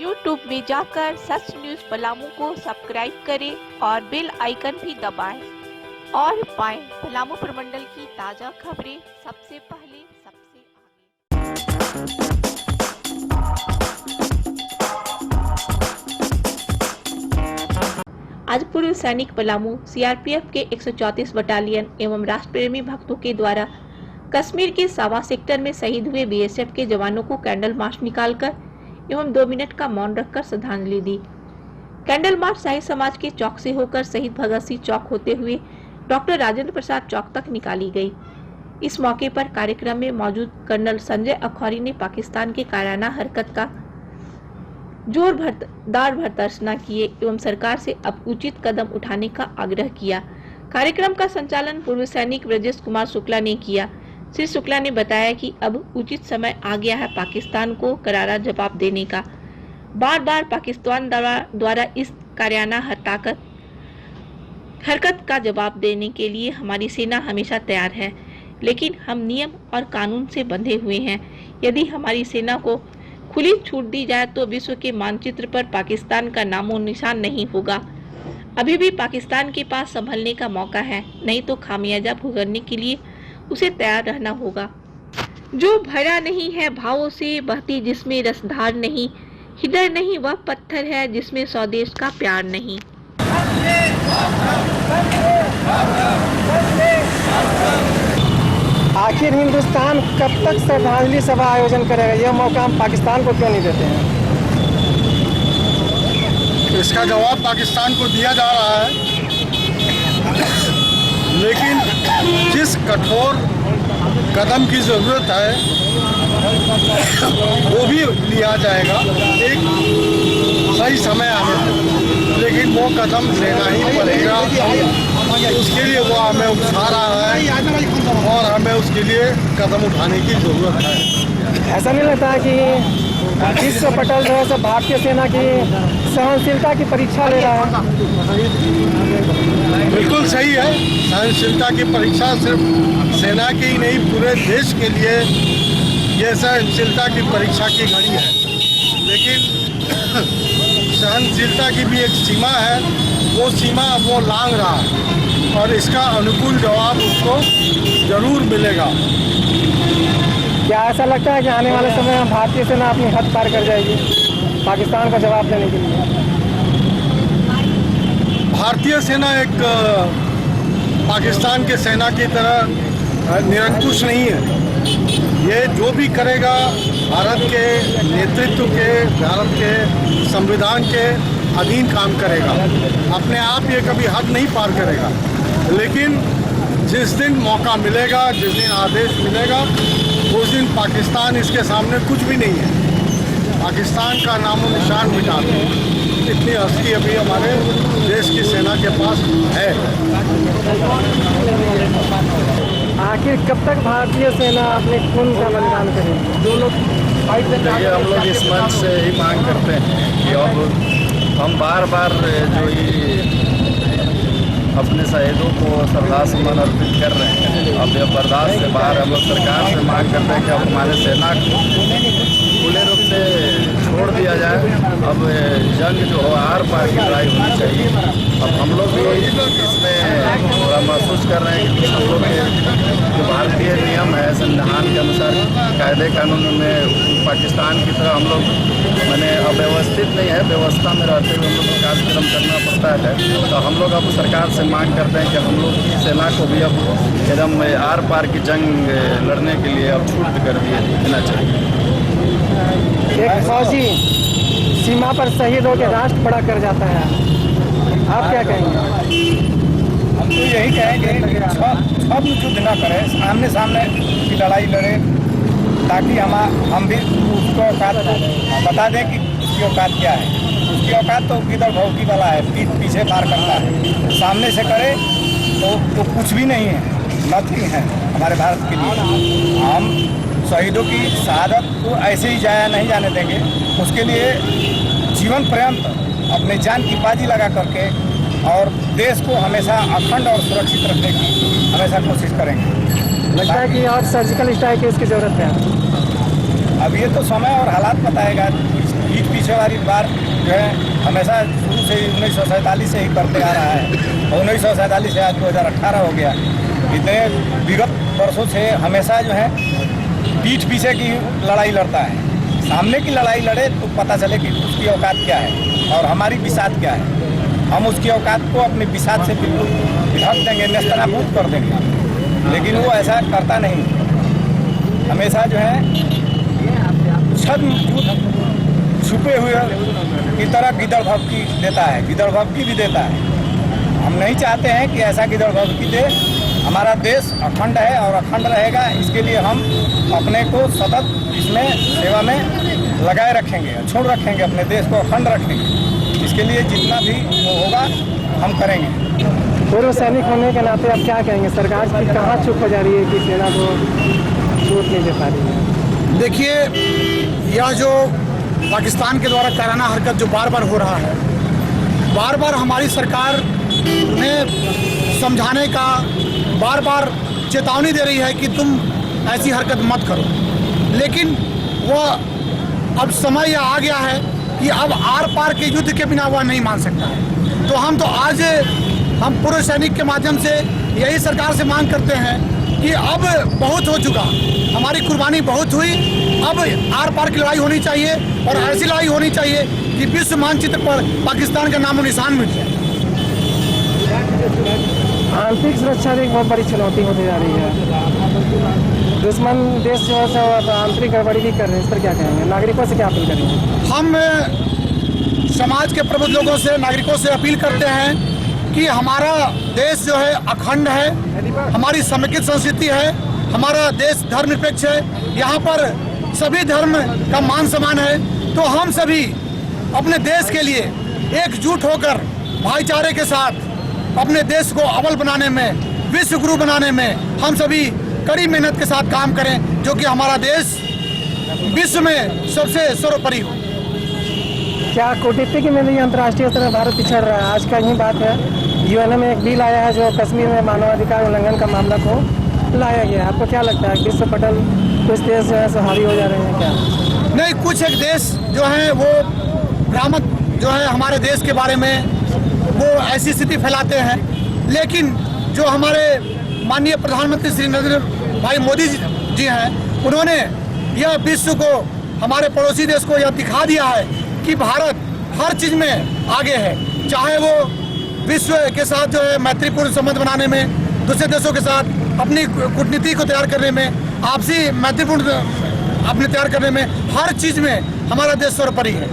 YouTube में जाकर सच news Palamu को सब्सक्राइब करें और बेल आइकन भी दबाएं और पाएं पलामू प्रमंडल की ताजा खबरें सबसे पहले सबसे आगे। आज पूर्व सैनिक पलामू सीआरपीएफ के 134 बटालियन एवं राष्ट्रप्रेमी भक्तों के द्वारा कश्मीर के सावा सेक्टर में शहीद हुए बीएसएफ के जवानों को कैंडल मार्च निकालकर एवं 2 मिनट का मौन रखकर श्रद्धांजलि दी। कैंडल मार्च शाही समाज के चौक से होकर शहीद भगत सिंह चौक होते हुए डॉक्टर राजेंद्र प्रसाद चौक तक निकाली गई। इस मौके पर कार्यक्रम में मौजूद कर्नल संजय अखौरी ने पाकिस्तान के कायराना हरकत का जोरदार भर्त्सना किए एवं सरकार से अब उचित कदम उठाने का आग्रह किया। कार्यक्रम का संचालन पूर्व सैनिक ब्रजेश कुमार शुक्ला ने किया। श्री शुक्ला ने बताया कि अब उचित समय आ गया है पाकिस्तान को करारा जवाब देने का। बार बार पाकिस्तान द्वारा इस कायराना हरकत का जवाब देने के लिए हमारी सेना हमेशा तैयार है, लेकिन हम नियम और कानून से बंधे हुए हैं। यदि हमारी सेना को खुली छूट दी जाए तो विश्व के मानचित्र पर पाकिस्तान का नामो निशान नहीं होगा। अभी भी पाकिस्तान के पास संभलने का मौका है, नहीं तो खामियाजा भुगतने के लिए उसे तैयार रहना होगा। जो भरा नहीं है भावों से बहती जिसमें रसधार नहीं, हृदय नहीं वह पत्थर है जिसमें स्वदेश का प्यार नहीं। आखिर हिंदुस्तान कब तक श्रद्धांजलि सभा आयोजन करेगा? यह मौका हम पाकिस्तान को क्यों नहीं देते हैं? इसका जवाब पाकिस्तान को दिया जा रहा है, लेकिन जिस कठोर कदम की ज़रूरत है वो भी लिया जाएगा एक सही समय आने पर, लेकिन वो कदम लेना ही पड़ेगा। उसके लिए वो हमें उठा रहा है और हमें उसके लिए कदम उठाने की ज़रूरत है। ऐसा नहीं लगता है कि विश्व पटल जो है सब भारतीय सेना की सहनशीलता की परीक्षा ले रहा है? बिल्कुल सही है, सहनशीलता की परीक्षा सिर्फ सेना की ही नहीं पूरे देश के लिए ये सहनशीलता की परीक्षा की घड़ी है। लेकिन सहनशीलता की भी एक सीमा है, वो सीमा वो लांघ रहा है और इसका अनुकूल जवाब उसको जरूर मिलेगा। क्या ऐसा लगता है कि आने वाले समय में भारतीय सेना अपनी हद पार कर जाएगी पाकिस्तान का जवाब देने के लिए? भारतीय सेना एक पाकिस्तान के सेना की तरह निरंकुश नहीं है। ये जो भी करेगा भारत के नेतृत्व के, भारत के संविधान के अधीन काम करेगा। अपने आप ये कभी हद नहीं पार करेगा, लेकिन जिस दिन मौका मिलेगा, जिस दिन आदेश मिलेगा, उस दिन पाकिस्तान इसके सामने कुछ भी नहीं है। पाकिस्तान का नामो निशान मिटा दे, इतनी हस्ती अभी हमारे देश की सेना के पास है। आखिर कब तक भारतीय सेना अपने खून का बलिदान करेगी? जो लोग देखिए, हम लोग इस मंच से ही मांग करते हैं कि अब हम बार बार जो ये अपने शहीदों को श्रद्धासुमन अर्पित कर रहे हैं, अब यह बर्दाश्त से बाहर हम लोग सरकार से मांग करते हैं कि अब हमारे सेना को खुले रूप से छोड़ दिया जाए। अब जंग जो हो आर पार की लड़ाई होनी चाहिए। अब हम लोग भी इसमें थोड़ा महसूस कर रहे हैं कि हम लोग के जो भारतीय नियम है संविधान के अनुसार कायदे कानून में पाकिस्तान की तरह हम लोग मैंने अव्यवस्थित नहीं है, व्यवस्था में रहते हुए हम लोग को कार्यक्रम करना पड़ता है। तो हम लोग अब सरकार से मांग करते हैं कि हम लोग की सेना को भी अब एकदम आर पार की जंग लड़ने के लिए अब छूट कर देना चाहिए। एक फौजी सीमा पर शहीद होकर राष्ट्र बड़ा कर जाता है, आप क्या कहेंगे? हम तो यही कहेंगे सब युद्ध न करें, सामने सामने की लड़ाई लड़े, ताकि हम भी उसको औकात बता दें कि उसकी औकात क्या है। उसकी औकात तो किधर भौकी वाला है, पीछे मार करता है। सामने से करे तो कुछ भी नहीं है, नथिंग है हमारे भारत के लिए। हम शहीदों की शहादत को ऐसे ही जाया नहीं जाने देंगे। उसके लिए जीवन पर्यंत अपने जान की बाजी लगा करके और देश को हमेशा अखंड और सुरक्षित रखने की हमेशा कोशिश करेंगे। लगता है कि और सर्जिकल स्ट्राइक की इसकी ज़रूरत है? अब ये तो समय और हालात बताएगा। पीठ पीछे वाली बार जो है हमेशा शुरू से ही 1947 से ही करते आ रहा है और 1947 से आज 2018 हो गया। इतने विगत वर्षों से हमेशा जो है पीठ पीछे की लड़ाई लड़ता है। सामने की लड़ाई लड़े तो पता चले कि उसकी औकात क्या है और हमारी बिसात क्या है। हम उसकी औकात को अपनी बिसात से बिल्कुल ढक देंगे, नेस्तनाबूद कर देंगे, लेकिन वो ऐसा करता नहीं। हमेशा जो है छुपे हुए की तरह गिदड़ भभकी देता है, गिदड़ भभकी भी देता है। हम नहीं चाहते हैं कि ऐसा गिदड़ भभकी दे। हमारा देश अखंड है और अखंड रहेगा। इसके लिए हम अपने को सतत इसमें सेवा में लगाए रखेंगे, छोड़ रखेंगे, अपने देश को अखंड रखेंगे। इसके लिए जितना भी वो होगा हम करेंगे। पूर्व सैनिक होने के नाते आप क्या कहेंगे, सरकार की कहाँ चुप हो जा रही है कि सेना को छूट नहीं दे पा रही है? देखिए, यह जो पाकिस्तान के द्वारा कायराना हरकत जो बार बार हो रहा है, बार बार हमारी सरकार उन्हें समझाने का बार बार चेतावनी दे रही है कि तुम ऐसी हरकत मत करो, लेकिन वह अब समय यह आ गया है कि अब आर पार के युद्ध के बिना वह नहीं मान सकता है। तो आज हम पूर्व सैनिक के माध्यम से यही सरकार से मांग करते हैं कि अब बहुत हो चुका, हमारी कुर्बानी बहुत हुई, अब आर पार की लड़ाई होनी चाहिए और ऐसी लड़ाई होनी चाहिए कि विश्व मानचित्र पर पाकिस्तान का नामो निशान मिट जाए। आंतरिक सुरक्षा भी एक बहुत बड़ी चुनौती होती जा रही है। दुश्मन देश जो है सो आंतरिक गड़बड़ी भी कर रहे हैं, इस पर क्या कहेंगे? नागरिकों से क्या अपील करेंगे? हम समाज के प्रबुद्ध लोगों से, नागरिकों से अपील करते हैं कि हमारा देश जो है अखंड है, हमारी समेकित संस्कृति है, हमारा देश धर्मनिरपेक्ष है, यहाँ पर सभी धर्म का मान सम्मान है। तो हम सभी अपने देश के लिए एकजुट होकर भाईचारे के साथ अपने देश को अव्वल बनाने में, विश्व गुरु बनाने में हम सभी कड़ी मेहनत के साथ काम करें, जो कि हमारा देश विश्व में सबसे सर्वोपरि हो। क्या कूटनीतिक में भी अंतर्राष्ट्रीय स्तर पर भारत पिछड़ रहा है? आज का ही बात है, यूएनओ में एक बिल आया है जो कश्मीर में मानवाधिकार उल्लंघन का मामला को लाया गया है। आपको क्या लगता है, विश्व पटल कुछ देश जो है सो हावी हो जा रहे हैं क्या? नहीं, कुछ एक देश जो है वो भ्रामक जो है हमारे देश के बारे में वो ऐसी स्थिति फैलाते हैं, लेकिन जो हमारे माननीय प्रधानमंत्री श्री नरेंद्र भाई मोदी जी हैं, उन्होंने यह विश्व को, हमारे पड़ोसी देश को यह दिखा दिया है कि भारत हर चीज़ में आगे है। चाहे वो विश्व के साथ जो है मैत्रीपूर्ण संबंध बनाने में, दूसरे देशों के साथ अपनी कूटनीति को तैयार करने में, आपसी मैत्रीपूर्ण अपने तैयार करने में, हर चीज़ में हमारा देश सर्वोपरि है।